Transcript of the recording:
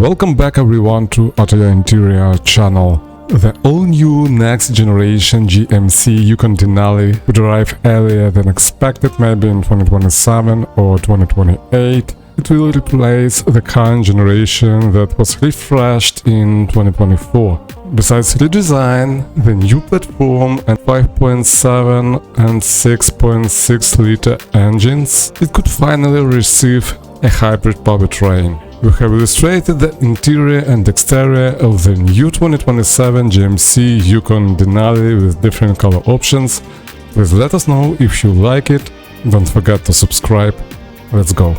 Welcome back everyone to Auto Interior channel. The all-new next-generation GMC Yukon Denali would arrive earlier than expected, maybe in 2027 or 2028. It will replace the current generation that was refreshed in 2024. Besides redesign, the new platform and 5.7 and 6.6-liter engines, it could finally receive a hybrid powertrain. We have illustrated the interior and exterior of the new 2027 GMC Yukon Denali with different color options. Please let us know if you like it. Don't forget to subscribe. Let's go.